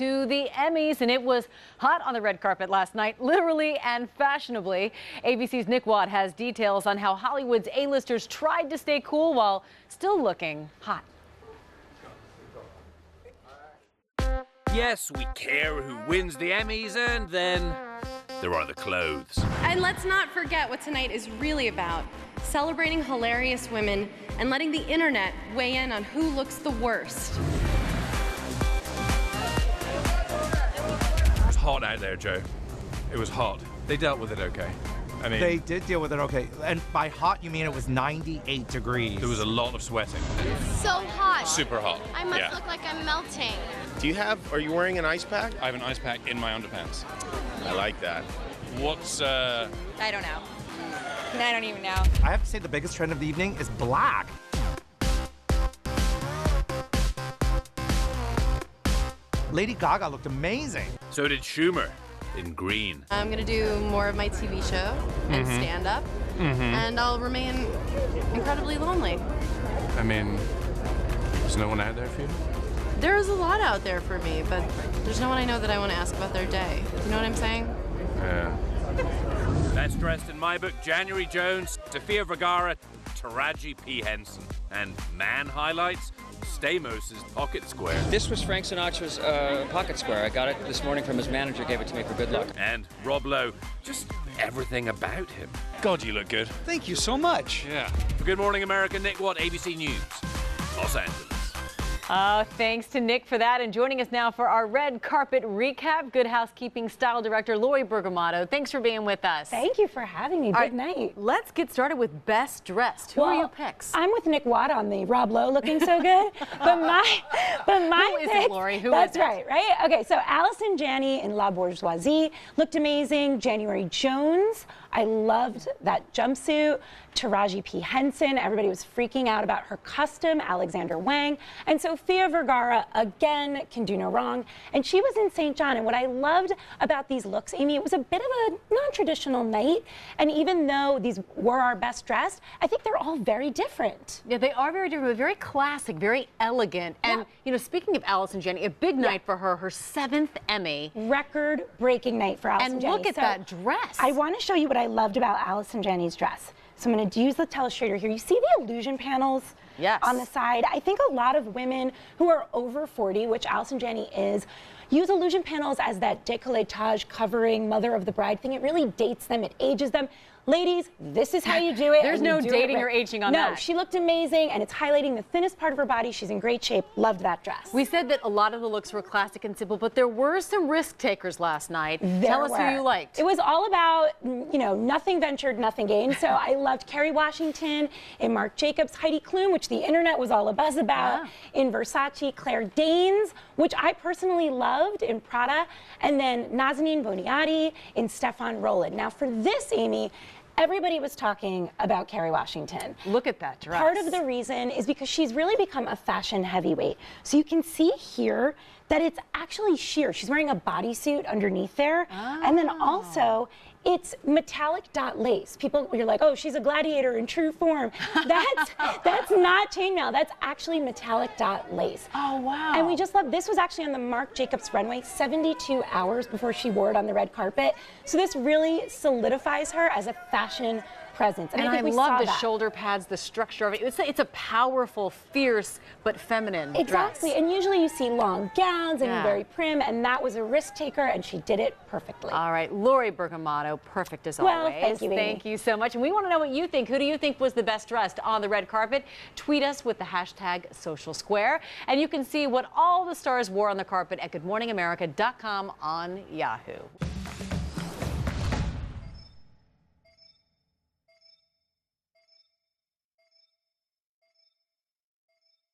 to the Emmys, and it was hot on the red carpet last night, literally and fashionably. ABC's Nick Watt has details on how Hollywood's A-listers tried to stay cool while still looking hot. Yes, we care who wins the Emmys, and then there are the clothes. And let's not forget what tonight is really about. Celebrating hilarious women and letting the internet weigh in on who looks the worst. It was hot out there, Joe. It was hot. They dealt with it okay. I mean, they did deal with it okay. And by hot, you mean it was 98 degrees. there was a lot of sweating. So hot. Super hot. I must look like I'm melting. Are you wearing an ice pack? I have an ice pack in my underpants. I like that. What's, I don't know. I don't even know. I have to say the biggest trend of the evening is black. Lady Gaga looked amazing. So did Schumer in green. I'm gonna do more of my TV show and stand up, and I'll remain incredibly lonely. I mean, there's no one out there for you? There's a lot out there for me, but there's no one I know that I want to ask about their day. You know what I'm saying? Yeah. Best dressed in my book, January Jones, Sofia Vergara, Taraji P. Henson. And man highlights, Stamos' Pocket Square. This was Frank Sinatra's Pocket Square. I got it this morning from his manager, gave it to me for good luck. And Rob Lowe, just everything about him. God, you look good. Thank you so much. Yeah. For Good Morning America, Nick Watt, ABC News, Los Angeles. Thanks to Nick for that. And joining us now for our red carpet recap, Good Housekeeping style director Lori Bergamotto. Thanks for being with us. Thank you for having me. Good night. Let's get started with Best Dressed. Who are your picks? I'm with Nick Watt on the Rob Lowe looking so good. but my Who is picks, it, Lori? Who that's is it? right? Okay, so Allison Janney in La Bourgeoisie looked amazing. January Jones, I loved that jumpsuit. Taraji P. Henson, everybody was freaking out about her custom. Alexander Wang. And Sofia Vergara, again, can do no wrong. And she was in St. John. And what I loved about these looks, Amy, it was a bit of a non-traditional night. And even though these were our best dressed, I think they're all very different. Yeah, they are very different, but very classic, very elegant. And, you know, speaking of Allison Janney, a big night for her, her 7th Emmy. Record-breaking night for Allison Janney. And look at that dress. I want to show you what I loved about Allison Janney's dress. So I'm going to use the telestrator here. You see the illusion panels on the side? I think a lot of women who are over 40, which Allison Janney is, use illusion panels as that décolletage covering mother of the bride thing. It really dates them. It ages them. Ladies, this is how you do it. There's no dating or aging on that. No, she looked amazing, and it's highlighting the thinnest part of her body. She's in great shape. Loved that dress. We said that a lot of the looks were classic and simple, but there were some risk takers last night. Tell us who you liked. It was all about, you know, nothing ventured, nothing gained. So I loved Kerry Washington in Marc Jacobs, Heidi Klum, which the internet was all abuzz about, in Versace, Claire Danes, which I personally loved in Prada, and then Nazanin Boniadi in Stefan Rowland. Now for this, Amy, everybody was talking about Kerry Washington. Look at that dress. Part of the reason is because she's really become a fashion heavyweight. So you can see here that it's actually sheer. She's wearing a bodysuit underneath there. And then also, it's metallic dot lace. People, you're like, oh, she's a gladiator in true form. That's not chainmail. That's actually metallic dot lace. Oh, wow. And we just love, this was actually on the Marc Jacobs runway 72 hours before she wore it on the red carpet. So this really solidifies her as a fashion presence. And I love the shoulder pads, the structure of it. It's a powerful, fierce, but feminine Exactly. dress. And usually you see long gowns and very prim, and that was a risk taker, and she did it perfectly. All right, Lori Bergamotto, perfect as always. Thank you, Amy. Thank you so much. And we want to know what you think. Who do you think was the best dressed on the red carpet? Tweet us with the hashtag Social Square. And you can see what all the stars wore on the carpet at goodmorningamerica.com on Yahoo.